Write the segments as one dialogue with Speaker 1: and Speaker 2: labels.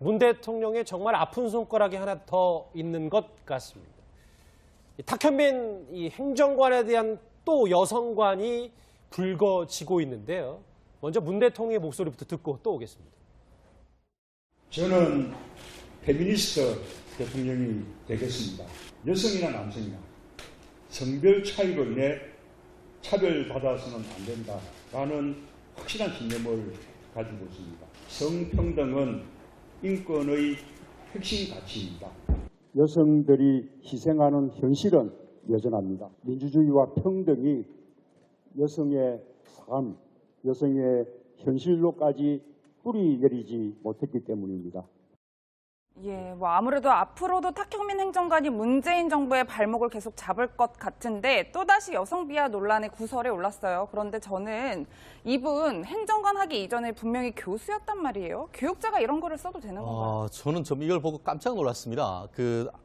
Speaker 1: 문 대통령의 정말 아픈 손가락이 하나 더 있는 것 같습니다. 탁현민 이 행정관에 대한 또 여성관이 불거지고 있는데요. 먼저 문 대통령의 목소리부터 듣고 또 오겠습니다.
Speaker 2: 저는 페미니스트 대통령이 되겠습니다. 여성이나 남성이나 성별 차이로 인해 차별받아서는 안 된다라는 확실한 신념을 가지고 있습니다. 성평등은 인권의 핵심 가치입니다.
Speaker 3: 여성들이 희생하는 현실은 여전합니다. 민주주의와 평등이 여성의 삶, 여성의 현실로까지 뿌리 내리지 못했기 때문입니다.
Speaker 4: 예, 아무래도 앞으로도 탁현민 행정관이 문재인 정부의 발목을 계속 잡을 것 같은데 또다시 여성 비하 논란의 구설에 올랐어요. 그런데 저는 이분 행정관 하기 이전에 분명히 교수였단 말이에요. 교육자가 이런 거를 써도 되는 건가요?
Speaker 5: 저는 좀 이걸 보고 깜짝 놀랐습니다.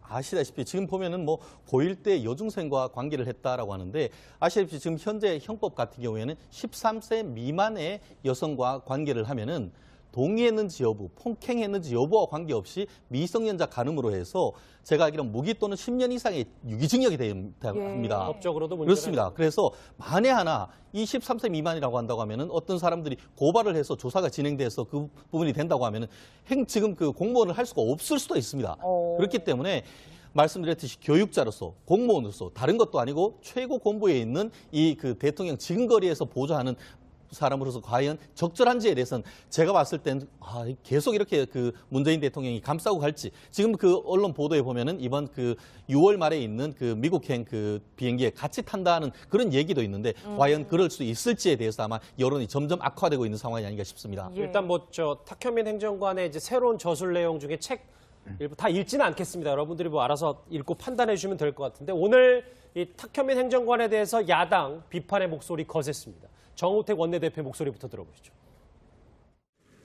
Speaker 5: 아시다시피 지금 보면은 고1 때 여중생과 관계를 했다라고 하는데 아시다시피 지금 현재 형법 같은 경우에는 13세 미만의 여성과 관계를 하면은 동의했는지 여부, 폭행했는지 여부와 관계없이 미성년자 간음으로 해서 제가 알기로는 무기 또는 10년 이상의 유기징역이 된다고 합니다.
Speaker 1: 법적으로도 문제가
Speaker 5: 그렇습니다. 그래서 만에 하나 이 13세 미만이라고 한다고 하면은 어떤 사람들이 고발을 해서 조사가 진행돼서 그 부분이 된다고 하면은 지금 그 공무원을 할 수가 없을 수도 있습니다. 그렇기 때문에 말씀드렸듯이 교육자로서 공무원으로서 다른 것도 아니고 최고 공부에 있는 이 그 대통령 지근거리에서 보좌하는 사람으로서 과연 적절한지에 대해서는 제가 봤을 땐 계속 이렇게 그 문재인 대통령이 감싸고 갈지 지금 그 언론 보도에 보면은 이번 그 6월 말에 있는 그 미국행 그 비행기에 같이 탄다는 그런 얘기도 있는데 과연 그럴 수 있을지에 대해서 아마 여론이 점점 악화되고 있는 상황이 아닌가 싶습니다.
Speaker 1: 예. 일단 탁현민 행정관의 이제 새로운 저술 내용 중에 책 일부 다 읽지는 않겠습니다. 여러분들이 알아서 읽고 판단해 주시면 될 것 같은데 오늘 이 탁현민 행정관에 대해서 야당 비판의 목소리 거셌습니다. 정우택 원내대표 목소리부터 들어보시죠.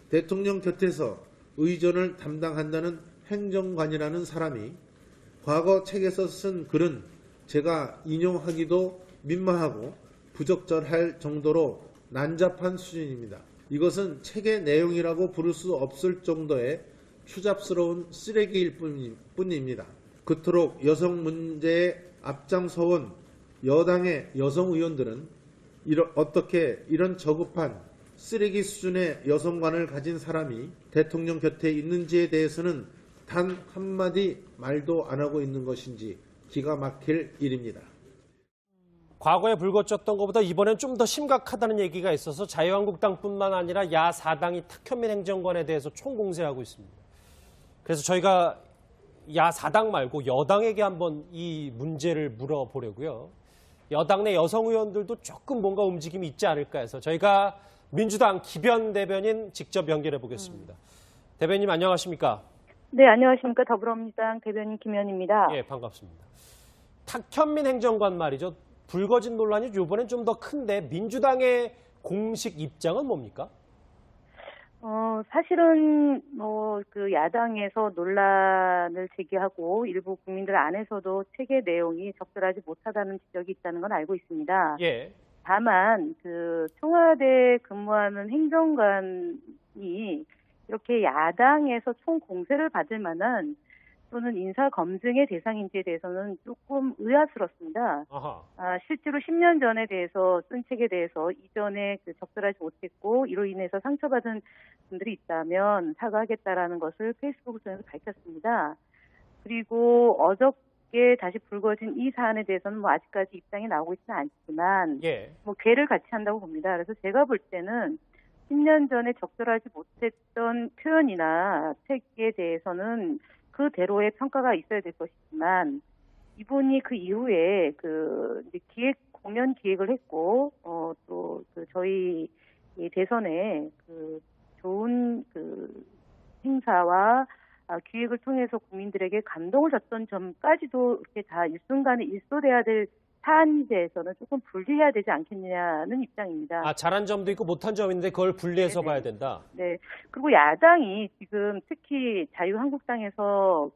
Speaker 6: 대통령 곁에서 의전을 담당한다는 행정관이라는 사람이 과거 책에서 쓴 글은 제가 인용하기도 민망하고 부적절할 정도로 난잡한 수준입니다. 이것은 책의 내용이라고 부를 수 없을 정도의 추잡스러운 쓰레기일 뿐입니다. 그토록 여성 문제에 앞장서온 여당의 여성 의원들은 어떻게 이런 저급한 쓰레기 수준의 여성관을 가진 사람이 대통령 곁에 있는지에 대해서는 단 한마디 말도 안 하고 있는 것인지 기가 막힐 일입니다.
Speaker 1: 과거에 불거졌던 것보다 이번엔 좀 더 심각하다는 얘기가 있어서 자유한국당뿐만 아니라 야4당이 탁현민 행정관에 대해서 총공세하고 있습니다. 그래서 저희가 야4당 말고 여당에게 한번 이 문제를 물어보려고요. 여당 내 여성 의원들도 조금 뭔가 움직임이 있지 않을까 해서 저희가 민주당 기변 대변인 직접 연결해 보겠습니다. 대변인 안녕하십니까?
Speaker 7: 네, 안녕하십니까. 더불어민주당 대변인 김현입니다.
Speaker 1: 예, 반갑습니다. 탁현민 행정관 말이죠. 불거진 논란이 이번엔 좀 더 큰데 민주당의 공식 입장은 뭡니까?
Speaker 7: 사실은 그 야당에서 논란을 제기하고 일부 국민들 안에서도 책의 내용이 적절하지 못하다는 지적이 있다는 건 알고 있습니다.
Speaker 1: 예.
Speaker 7: 다만 그 청와대에 근무하는 행정관이 이렇게 야당에서 총 공세를 받을 만한 또는 인사 검증의 대상인지에 대해서는 조금 의아스럽습니다. 실제로 10년 전에 대해서 쓴 책에 대해서 이전에 적절하지 못했고 이로 인해서 상처받은 분들이 있다면 사과하겠다라는 것을 페이스북을 통해서 밝혔습니다. 그리고 어저께 다시 불거진 이 사안에 대해서는 아직까지 입장이 나오고 있지는 않지만 궤를 같이 한다고 봅니다. 그래서 제가 볼 때는 10년 전에 적절하지 못했던 표현이나 책에 대해서는 그대로의 평가가 있어야 될 것이지만 이분이 그 이후에 공연 기획을 했고 또 저희 대선에 좋은 행사와 기획을 통해서 국민들에게 감동을 줬던 점까지도 이렇게 다 일순간에 일소돼야 될 사안에 대해서는 조금 분리해야 되지 않겠냐는 입장입니다.
Speaker 1: 잘한 점도 있고 못한 점이 있는데 그걸 분리해서
Speaker 7: 네네.
Speaker 1: 봐야 된다.
Speaker 7: 네. 그리고 야당이 지금 특히 자유한국당에서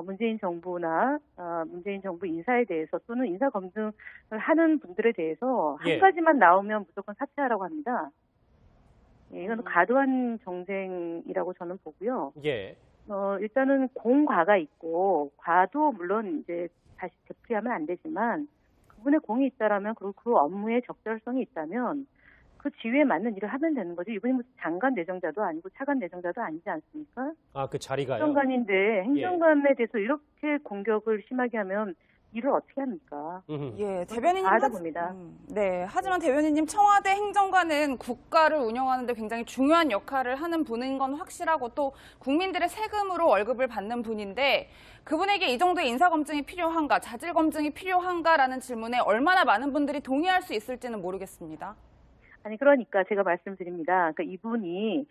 Speaker 7: 문재인 정부나 문재인 정부 인사에 대해서 또는 인사 검증을 하는 분들에 대해서 한 가지만 나오면 무조건 사퇴하라고 합니다. 이건 과도한 정쟁이라고 저는 보고요.
Speaker 1: 예.
Speaker 7: 일단은 공과가 있고 과도 물론 이제 다시 되풀이하면 안 되지만 그분의 공이 있다라면 그리고 그 업무에 적절성이 있다면 그 지위에 맞는 일을 하면 되는 거죠. 이분이 무슨 장관 내정자도 아니고 차관 내정자도 아니지 않습니까?
Speaker 1: 아, 그 자리가요?
Speaker 7: 행정관인데 행정관에 대해서 이렇게 공격을 심하게 하면 일을 어떻게 합니까?
Speaker 4: 예, 대변인님
Speaker 7: 과하다 봅니다.
Speaker 4: 네, 하지만 대변인님 청와대 행정관은 국가를 운영하는데 굉장히 중요한 역할을 하는 분인 건 확실하고 또 국민들의 세금으로 월급을 받는 분인데 그분에게 이 정도의 인사 검증이 필요한가, 자질 검증이 필요한가라는 질문에 얼마나 많은 분들이 동의할 수 있을지는 모르겠습니다.
Speaker 7: 아니 그러니까 제가 말씀드립니다. 그러니까 이분이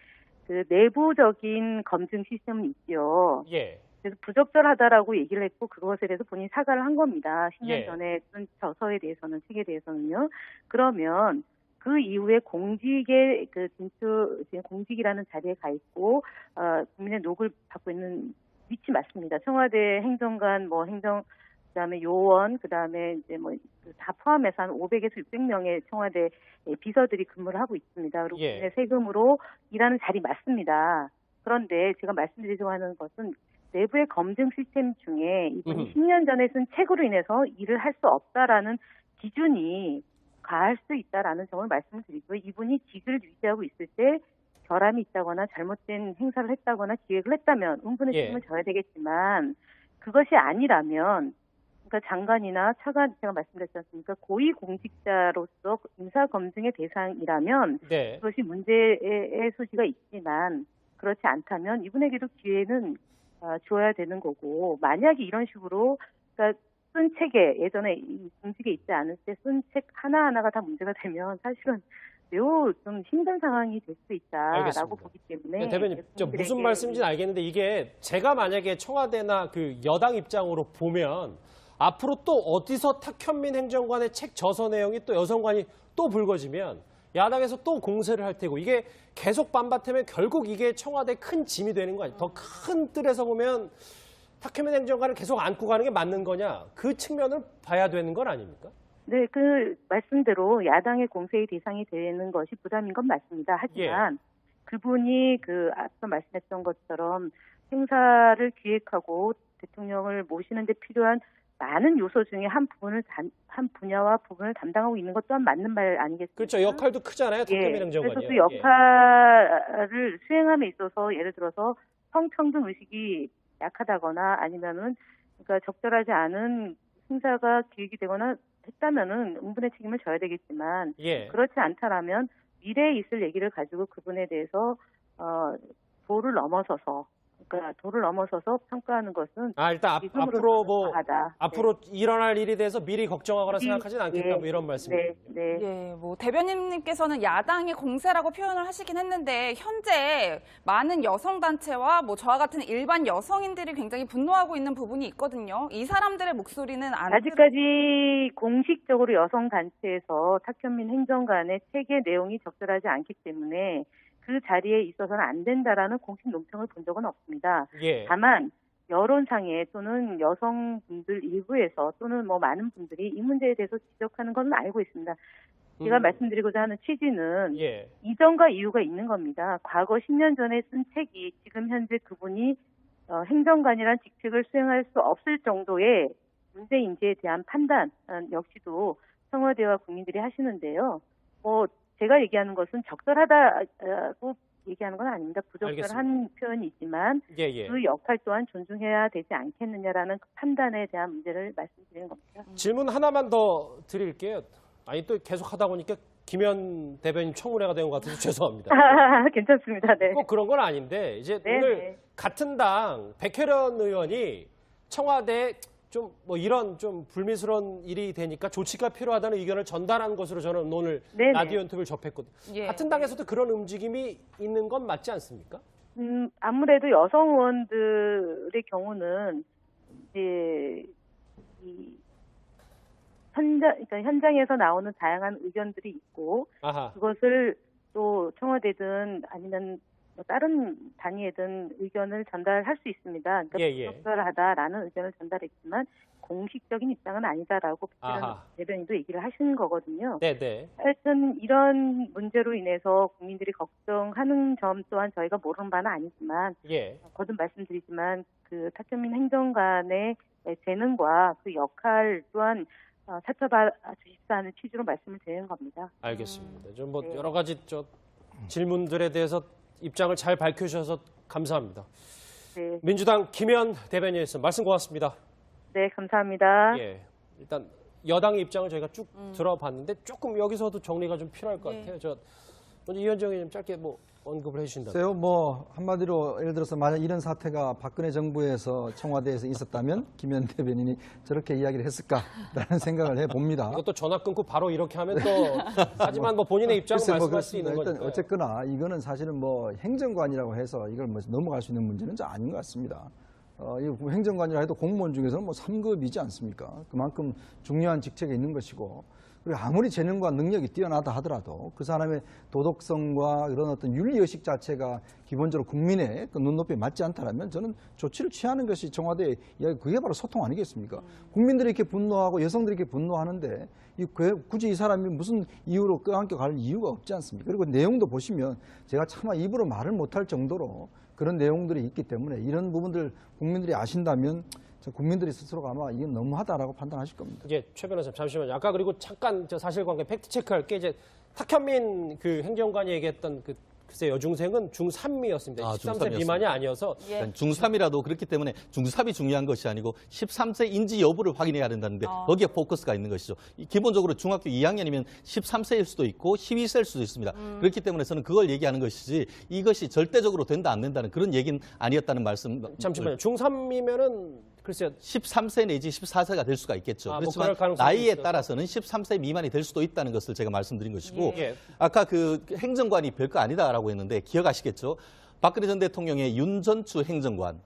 Speaker 7: 그 내부적인 검증 시스템은 있죠.
Speaker 1: 예.
Speaker 7: 그래서 부적절하다라고 얘기를 했고 그것에 대해서 본인이 사과를 한 겁니다. 10년
Speaker 1: 예.
Speaker 7: 전에 쓴 저서에 대해서는 책에 대해서는요. 그러면 그 이후에 공직의 그 지금 공직이라는 자리에 가 있고 국민의 녹을 받고 있는 위치 맞습니다. 청와대 행정관 그다음에 요원 그다음에 이제 다 포함해서 한 500에서 600명의 청와대 비서들이 근무를 하고 있습니다. 그리고
Speaker 1: 예.
Speaker 7: 국민의 세금으로 일하는 자리 맞습니다. 그런데 제가 말씀드리려고 하는 것은 내부의 검증 시스템 중에 이분이 10년 전에 쓴 책으로 인해서 일을 할 수 없다라는 기준이 가할 수 있다라는 점을 말씀을 드리고요. 이분이 직을 유지하고 있을 때 결함이 있다거나 잘못된 행사를 했다거나 기획을 했다면 응분의 책임을 져야 되겠지만 그것이 아니라면 그러니까 장관이나 차관 제가 말씀드렸지 않습니까? 고위공직자로서 인사검증의 대상이라면
Speaker 1: 네.
Speaker 7: 그것이 문제의 소지가 있지만 그렇지 않다면 이분에게도 기회는 줘야 되는 거고 만약에 이런 식으로 그러니까 쓴 책에 예전에 이 공직에 있지 않을 때 쓴 책 하나하나가 다 문제가 되면 사실은 매우 좀 힘든 상황이 될 수 있다라고
Speaker 1: 알겠습니다.
Speaker 7: 보기 때문에
Speaker 1: 네, 대변인, 무슨 말씀인지는 알겠는데 이게 제가 만약에 청와대나 그 여당 입장으로 보면 앞으로 또 어디서 탁현민 행정관의 책 저서 내용이 또 여성관이 또 불거지면 야당에서 또 공세를 할 테고 이게 계속 반박하면 결국 이게 청와대 큰 짐이 되는 거 아니에요? 더 큰 뜰에서 보면 탁현민 행정관을 계속 안고 가는 게 맞는 거냐? 그 측면을 봐야 되는 건 아닙니까?
Speaker 7: 네, 그 말씀대로 야당의 공세의 대상이 되는 것이 부담인 건 맞습니다. 하지만 그분이 그 앞서 말씀했던 것처럼 행사를 기획하고 대통령을 모시는 데 필요한 많은 요소 중에 한 분야와 부분을 담당하고 있는 것 또한 맞는 말 아니겠습니까?
Speaker 1: 그렇죠. 역할도 크잖아요. 탁현민 행정관이요.
Speaker 7: 그래서 그 역할을 수행함에 있어서 예를 들어서 성평등 의식이 약하다거나 아니면은 그러니까 적절하지 않은 행사가 기획이 되거나 했다면은 응분의 책임을 져야 되겠지만 그렇지 않다라면 미래에 있을 얘기를 가지고 그분에 대해서 도를 넘어서서 평가하는 것은
Speaker 1: 일단 앞으로 앞으로 일어날 일에 대해서 미리 걱정하거나 생각하지는 않겠다 뭐 이런 말씀이죠.
Speaker 7: 네.
Speaker 4: 예, 뭐 대변인님께서는 야당의 공세라고 표현을 하시긴 했는데 현재 많은 여성 단체와 뭐 저와 같은 일반 여성인들이 굉장히 분노하고 있는 부분이 있거든요. 이 사람들의 목소리는
Speaker 7: 아직까지 공식적으로 여성 단체에서 탁현민 행정관의 책의 내용이 적절하지 않기 때문에 그 자리에 있어서는 안 된다라는 공식 논평을 본 적은 없습니다. 다만 여론상에 또는 여성분들 일부에서 또는 뭐 많은 분들이 이 문제에 대해서 지적하는 건 알고 있습니다. 제가 말씀드리고자 하는 취지는 이전과 이유가 있는 겁니다. 과거 10년 전에 쓴 책이 지금 현재 그분이 행정관이란 직책을 수행할 수 없을 정도의 문제인지에 대한 판단 역시도 청와대와 국민들이 하시는데요. 제가 얘기하는 것은 적절하다고 얘기하는 건 아닙니다. 부적절한 표현이지만 그 역할 또한 존중해야 되지 않겠느냐라는 그 판단에 대한 문제를 말씀드리는 겁니다.
Speaker 1: 질문 하나만 더 드릴게요. 또 계속 하다 보니까 김현 대변인 청문회가 된 것 같아서 죄송합니다.
Speaker 7: 괜찮습니다. 네.
Speaker 1: 꼭 그런 건 아닌데 이제 오늘 같은 당 백혜련 의원이 청와대 좀 이런 좀 불미스러운 일이 되니까 조치가 필요하다는 의견을 전달한 것으로 저는 오늘 라디오 인터뷰를 접했거든요. 같은 당에서도 그런 움직임이 있는 건 맞지 않습니까?
Speaker 7: 아무래도 여성 의원들의 경우는 이제 그러니까 현장에서 나오는 다양한 의견들이 있고 그것을 또 청와대든 아니면 다른 단위에든 의견을 전달할 수 있습니다. 그러니까 부적절하다라는 의견을 전달했지만 공식적인 입장은 아니다라고
Speaker 1: 아하.
Speaker 7: 박지원 대변인도 얘기를 하신 거거든요.
Speaker 1: 네네.
Speaker 7: 하여튼 이런 문제로 인해서 국민들이 걱정하는 점 또한 저희가 모르는 바는 아니지만
Speaker 1: 예.
Speaker 7: 거듭 말씀드리지만 그 탁현민 행정관의 재능과 그 역할 또한 살펴봐 주십사 하는 취지로 말씀을 드리는 겁니다.
Speaker 1: 알겠습니다. 좀 뭐
Speaker 7: 네.
Speaker 1: 여러 가지 질문들에 대해서 입장을 잘 밝혀주셔서 감사합니다.
Speaker 7: 네,
Speaker 1: 민주당 김현 대변인이었습니다. 말씀 고맙습니다.
Speaker 7: 네 감사합니다.
Speaker 1: 예. 일단 여당의 입장을 저희가 쭉 들어봤는데 조금 여기서도 정리가 좀 필요할 것 같아요. 저 먼저 이현정 의원님 짧게 뭐 언급을 해주신다면.
Speaker 8: 글쎄요, 뭐 한마디로 예를 들어서 만약 이런 사태가 박근혜 정부에서 청와대에서 있었다면 김현 대변인이 저렇게 이야기를 했을까라는 생각을 해봅니다.
Speaker 1: 이것도 전화 끊고 바로 이렇게 하면 또 하지만 뭐 본인의 입장을
Speaker 8: 글쎄,
Speaker 1: 말씀할 수 있는
Speaker 8: 일단
Speaker 1: 거니까.
Speaker 8: 어쨌거나 이거는 사실은 뭐 행정관이라고 해서 이걸 뭐 넘어갈 수 있는 문제는 좀 아닌 것 같습니다. 이 행정관이라 해도 공무원 중에서는 뭐 3급이지 않습니까? 그만큼 중요한 직책에 있는 것이고, 그리고 아무리 재능과 능력이 뛰어나다 하더라도 그 사람의 도덕성과 이런 어떤 윤리의식 자체가 기본적으로 국민의 그 눈높이에 맞지 않다면 저는 조치를 취하는 것이 청와대의 이야기, 그게 바로 소통 아니겠습니까? 국민들이 이렇게 분노하고 여성들이 이렇게 분노하는데 굳이 이 사람이 무슨 이유로 껴안겨 갈 이유가 없지 않습니까? 그리고 내용도 보시면 제가 차마 입으로 말을 못할 정도로 그런 내용들이 있기 때문에 이런 부분들 국민들이 아신다면 국민들이 스스로가 아마 이게 너무하다라고 판단하실 겁니다.
Speaker 1: 이제 최 변호사님 잠시만요. 아까 그리고 잠깐 저 사실관계 팩트 체크할 게 이제 탁현민 그 행정관이 얘기했던 그 글쎄 여중생은 중3이었습니다. 13세 미만이 아니어서
Speaker 5: 중3이라도 그렇기 때문에 중3이 중요한 것이 아니고 13세인지 여부를 확인해야 된다는데 거기에 포커스가 있는 것이죠. 기본적으로 중학교 2학년이면 13세일 수도 있고 12세일 수도 있습니다. 그렇기 때문에 저는 그걸 얘기하는 것이지 이것이 절대적으로 된다 안 된다는 그런 얘기는 아니었다는 말씀.
Speaker 1: 잠시만요. 중3이면은 글쎄요.
Speaker 5: 13세 내지 14세가 될 수가 있겠죠.
Speaker 1: 뭐
Speaker 5: 그렇지만
Speaker 1: 그럴 가능성이
Speaker 5: 나이에
Speaker 1: 있어요.
Speaker 5: 따라서는 13세 미만이 될 수도 있다는 것을 제가 말씀드린 것이고
Speaker 1: 예.
Speaker 5: 아까 그 행정관이 별거 아니다라고 했는데 기억하시겠죠? 박근혜 전 대통령의 윤전추 행정관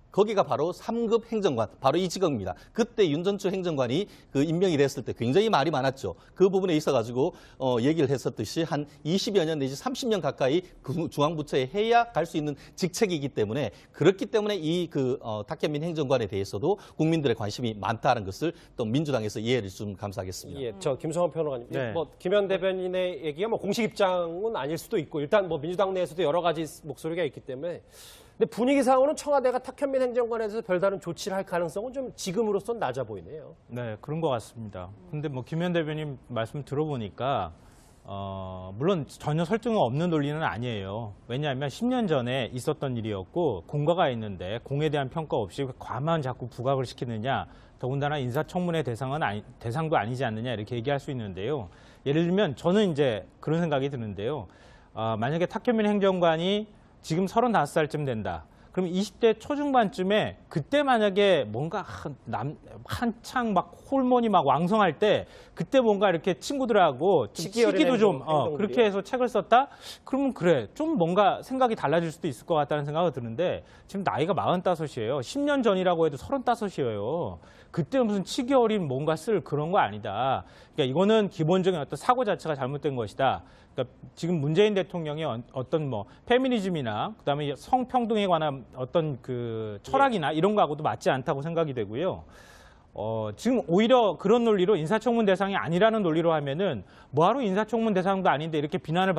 Speaker 5: 거기가 바로 3급 행정관, 바로 이 직업입니다. 그때 윤전추 행정관이 그 임명이 됐을 때 굉장히 말이 많았죠. 그 부분에 있어가지고 얘기를 했었듯이 한 20여 년 내지 30년 가까이 그 중앙부처에 해야 갈 수 있는 직책이기 때문에 그렇기 때문에 이 탁현민 행정관에 대해서도 국민들의 관심이 많다는 것을 또 민주당에서 이해를 좀 감사하겠습니다.
Speaker 1: 예, 저 김성환 평론가님,
Speaker 9: 네.
Speaker 1: 뭐 김현 대변인의 얘기가 뭐 공식 입장은 아닐 수도 있고 일단 뭐 민주당 내에서도 여러 가지 목소리가 있기 때문에. 근데 분위기상으로는 청와대가 탁현민 행정관에 대해서 별다른 조치를 할 가능성은 좀 지금으로선 낮아 보이네요.
Speaker 9: 네, 그런 것 같습니다. 근데 뭐 김현 대변인 말씀 들어보니까 물론 전혀 설득력 없는 논리는 아니에요. 왜냐하면 10년 전에 있었던 일이었고 공과가 있는데 공에 대한 평가 없이 과만 자꾸 부각을 시키느냐, 더군다나 인사청문회 대상도 아니지 않느냐 이렇게 얘기할 수 있는데요. 예를 들면 저는 이제 그런 생각이 드는데요. 만약에 탁현민 행정관이 지금 35살쯤 된다. 그럼 20대 초중반쯤에 그때 만약에 뭔가 한창 막 호르몬이 막 왕성할 때 그때 뭔가 이렇게 친구들하고 좀 시기도 좀 그렇게 해서 책을 썼다? 그러면 그래. 좀 뭔가 생각이 달라질 수도 있을 것 같다는 생각이 드는데 지금 나이가 45이에요. 10년 전이라고 해도 35이에요. 그때 무슨 치기 어린 뭔가 쓸 그런 거 아니다. 그러니까 이거는 기본적인 어떤 사고 자체가 잘못된 것이다. 그러니까 지금 문재인 대통령이 어떤 뭐 페미니즘이나 그다음에 성평등에 관한 어떤 그 철학이나 이런 거하고도 맞지 않다고 생각이 되고요. 지금 오히려 그런 논리로 인사청문 대상이 아니라는 논리로 하면은 뭐하러 인사청문 대상도 아닌데 이렇게 비난을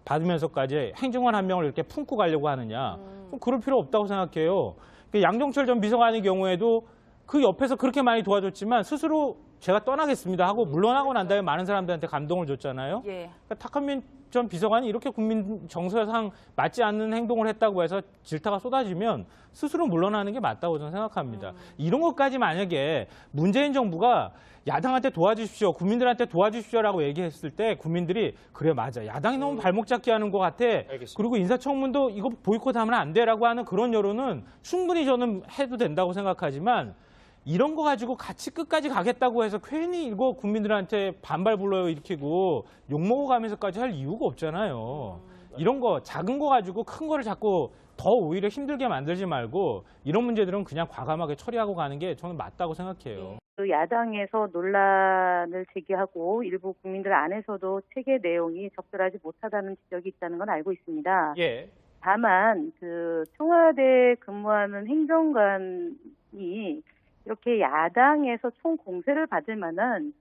Speaker 9: 받으면서까지 행정관 한 명을 이렇게 품고 가려고 하느냐. 그럴 필요 없다고 생각해요. 양정철 전 비서관의 경우에도 그 옆에서 그렇게 많이 도와줬지만 스스로 제가 떠나겠습니다 하고 물러나고 난 다음에 많은 사람들한테 감동을 줬잖아요.
Speaker 4: 예.
Speaker 9: 그러니까 탁현민 전 비서관이 이렇게 국민 정서상 맞지 않는 행동을 했다고 해서 질타가 쏟아지면 스스로 물러나는 게 맞다고 저는 생각합니다. 이런 것까지 만약에 문재인 정부가 야당한테 도와주십시오, 국민들한테 도와주십시오라고 얘기했을 때 국민들이 그래 맞아, 야당이 너무 발목 잡기 하는 것 같아.
Speaker 1: 알겠습니다.
Speaker 9: 그리고 인사청문도 이거 보이콧하면 안 돼라고 하는 그런 여론은 충분히 저는 해도 된다고 생각하지만 이런 거 가지고 같이 끝까지 가겠다고 해서 괜히 이거 국민들한테 반발 불러요 일으키고 욕먹어가면서까지 할 이유가 없잖아요. 이런 거 작은 거 가지고 큰 거를 자꾸 더 오히려 힘들게 만들지 말고 이런 문제들은 그냥 과감하게 처리하고 가는 게 저는 맞다고 생각해요.
Speaker 7: 그 야당에서 논란을 제기하고 일부 국민들 안에서도 체계 내용이 적절하지 못하다는 지적이 있다는 건 알고 있습니다.
Speaker 1: 예.
Speaker 7: 다만 그 청와대에 근무하는 행정관이 이렇게 야당에서 총 공세를 받을 만한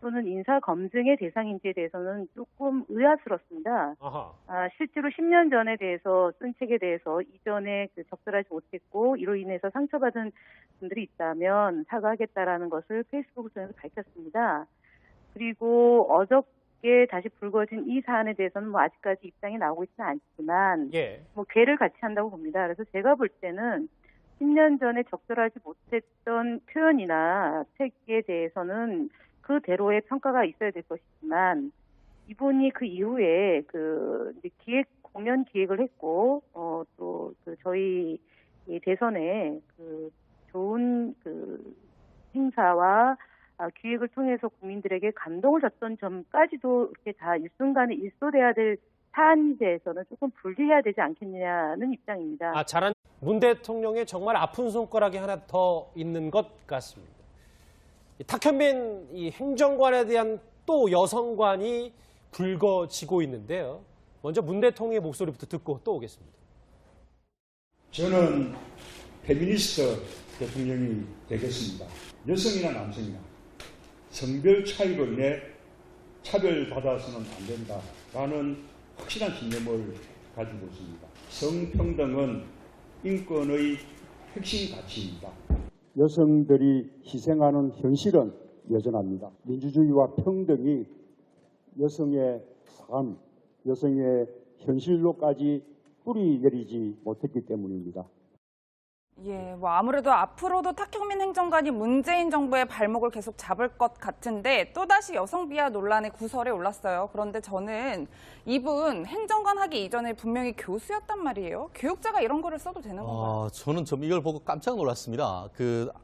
Speaker 7: 또는 인사 검증의 대상인지에 대해서는 조금 의아스럽습니다.
Speaker 1: 아하.
Speaker 7: 실제로 10년 전에 대해서 쓴 책에 대해서 이전에 적절하지 못했고 이로 인해서 상처받은 분들이 있다면 사과하겠다라는 것을 페이스북을 통해서 밝혔습니다. 그리고 어저께 다시 불거진 이 사안에 대해서는 뭐 아직까지 입장이 나오고 있지는 않지만
Speaker 1: 예.
Speaker 7: 뭐 괴를 같이 한다고 봅니다. 그래서 제가 볼 때는 10년 전에 적절하지 못했던 표현이나 책에 대해서는 그대로의 평가가 있어야 될 것이지만 이분이 그 이후에 이제 공연 기획을 했고 또 저희 이 대선에 좋은 행사와 기획을 통해서 국민들에게 감동을 줬던 점까지도 이렇게 다 일순간에 일소돼야 될 사안에 대해서는 조금 분리해야 되지 않겠느냐는 입장입니다.
Speaker 1: 문 대통령의 정말 아픈 손가락이 하나 더 있는 것 같습니다. 탁현민 이 행정관에 대한 또 여성관이 불거지고 있는데요. 먼저 문 대통령의 목소리부터 듣고 또 오겠습니다.
Speaker 2: 저는 페미니스트 대통령이 되겠습니다. 여성이나 남성이나 성별 차이로 인해 차별받아서는 안 된다라는 확실한 신념을 가지고 있습니다. 성평등은 인권의 핵심 가치입니다.
Speaker 3: 여성들이 희생하는 현실은 여전합니다. 민주주의와 평등이 여성의 삶, 여성의 현실로까지 뿌리 내리지 못했기 때문입니다.
Speaker 4: 예, 뭐 아무래도 앞으로도 탁현민 행정관이 문재인 정부의 발목을 계속 잡을 것 같은데 또다시 여성 비하 논란의 구설에 올랐어요. 그런데 저는 이분 행정관 하기 이전에 분명히 교수였단 말이에요. 교육자가 이런 거를 써도 되는 건가요?
Speaker 5: 저는 좀 이걸 보고 깜짝 놀랐습니다.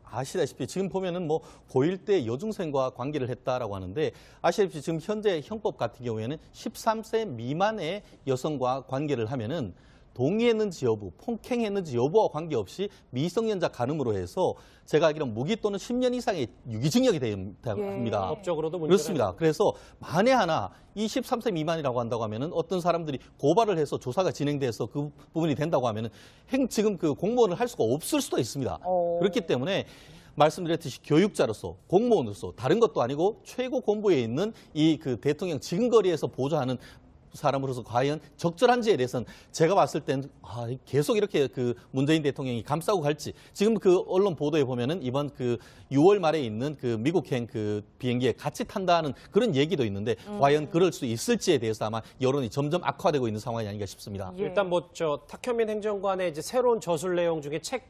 Speaker 5: 아시다시피 지금 보면은 뭐 고1 때 여중생과 관계를 했다라고 하는데 아시다시피 지금 현재 형법 같은 경우에는 13세 미만의 여성과 관계를 하면은 동의했는지 여부, 폭행했는지 여부와 관계없이 미성년자 간음으로 해서 제가 알기로는 무기 또는 10년 이상의 유기징역이 된다고 합니다.
Speaker 1: 법적으로도 문제가
Speaker 5: 그렇습니다. 그래서 만에 하나 이 13세 미만이라고 한다고 하면은 어떤 사람들이 고발을 해서 조사가 진행돼서 그 부분이 된다고 하면은 지금 그 공무원을 할 수가 없을 수도 있습니다. 그렇기 때문에 말씀드렸듯이 교육자로서 공무원으로서 다른 것도 아니고 최고 공부에 있는 이 대통령 지근거리에서 보좌하는 사람으로서 과연 적절한지에 대해서는 제가 봤을 땐 계속 이렇게 문재인 대통령이 감싸고 갈지 지금 언론 보도에 보면은 이번 6월 말에 있는 미국행 비행기에 같이 탄다는 그런 얘기도 있는데 과연 그럴 수 있을지에 대해서 아마 여론이 점점 악화되고 있는 상황이 아닌가 싶습니다.
Speaker 4: 예.
Speaker 1: 일단 탁현민 행정관의 이제 새로운 저술 내용 중에 책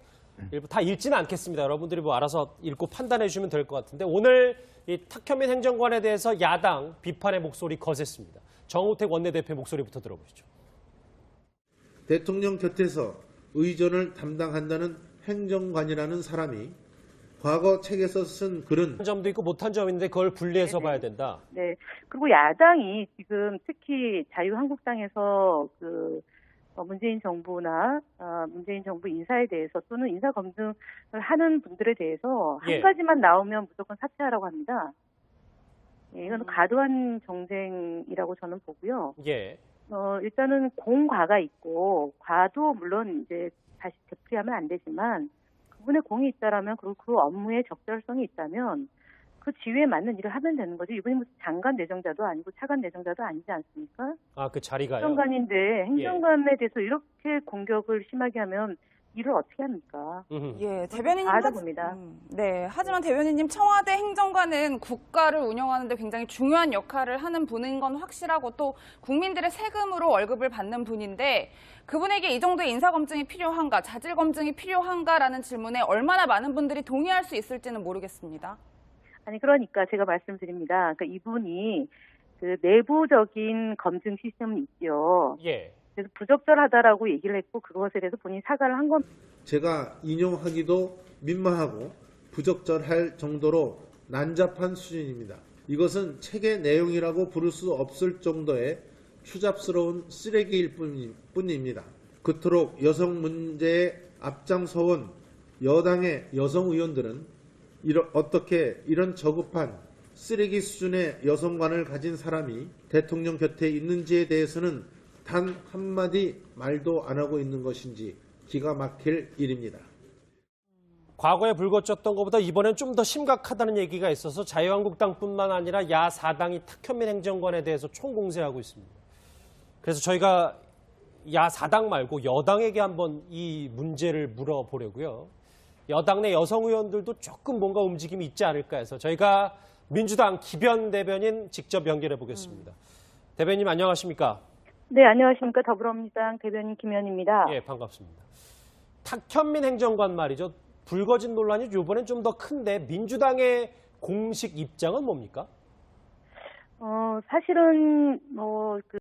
Speaker 1: 일부 다 읽지는 않겠습니다. 여러분들이 알아서 읽고 판단해 주시면 될 것 같은데 오늘 이 탁현민 행정관에 대해서 야당 비판의 목소리 거셌습니다. 정우택 원내대표 목소리부터 들어보시죠.
Speaker 6: 대통령 곁에서 의전을 담당한다는 행정관이라는 사람이 과거 책에서 쓴 글은
Speaker 1: 한 점도 있고 못한 점이 있는데 그걸 분리해서 봐야 된다.
Speaker 7: 네. 그리고 야당이 지금 특히 자유한국당에서 문재인 정부나 문재인 정부 인사에 대해서 또는 인사 검증을 하는 분들에 대해서 한 가지만 나오면 무조건 사퇴하라고 합니다. 예, 이건 과도한 정쟁이라고 저는 보고요.
Speaker 1: 예.
Speaker 7: 일단은 공과가 있고 과도 물론 이제 다시 되풀이하면 안 되지만 그분의 공이 있다라면 그리고 그 업무에 적절성이 있다면 그 지위에 맞는 일을 하면 되는 거죠. 이분이 무슨 장관 내정자도 아니고 차관 내정자도 아니지 않습니까?
Speaker 1: 그 자리가요?
Speaker 7: 행정관인데 행정관에 대해서 이렇게 공격을 심하게 하면 일을 어떻게 합니까?
Speaker 4: 예, 대변인님
Speaker 7: 알아봅니다.
Speaker 4: 네, 하지만 대변인님 청와대 행정관은 국가를 운영하는데 굉장히 중요한 역할을 하는 분인 건 확실하고 또 국민들의 세금으로 월급을 받는 분인데 그분에게 이 정도의 인사 검증이 필요한가, 자질 검증이 필요한가라는 질문에 얼마나 많은 분들이 동의할 수 있을지는 모르겠습니다.
Speaker 7: 아니 그러니까 제가 말씀드립니다. 그러니까 이분이 내부적인 검증 시스템은 있죠.
Speaker 1: 예.
Speaker 7: 그래서 부적절하다라고 얘기를 했고 그것에 대해서 본인이 사과를 한 겁니다.
Speaker 6: 제가 인용하기도 민망하고 부적절할 정도로 난잡한 수준입니다. 이것은 책의 내용이라고 부를 수 없을 정도의 추잡스러운 쓰레기일 뿐입니다. 그토록 여성 문제에 앞장서온 여당의 여성 의원들은 어떻게 이런 저급한 쓰레기 수준의 여성관을 가진 사람이 대통령 곁에 있는지에 대해서는 단 한마디 말도 안 하고 있는 것인지 기가 막힐 일입니다.
Speaker 1: 과거에 불거졌던 것보다 이번엔 좀 더 심각하다는 얘기가 있어서 자유한국당뿐만 아니라 야4당이 탁현민 행정관에 대해서 총공세하고 있습니다. 그래서 저희가 야4당 말고 여당에게 한번 이 문제를 물어보려고요. 여당 내 여성 의원들도 조금 뭔가 움직임이 있지 않을까 해서 저희가 민주당 기변 대변인 직접 연결해 보겠습니다. 대변인 안녕하십니까?
Speaker 7: 네, 안녕하십니까. 더불어민주당 대변인 김현입니다.
Speaker 1: 예, 반갑습니다. 탁현민 행정관 말이죠. 불거진 논란이 이번엔 좀 더 큰데 민주당의 공식 입장은 뭡니까?
Speaker 7: 사실은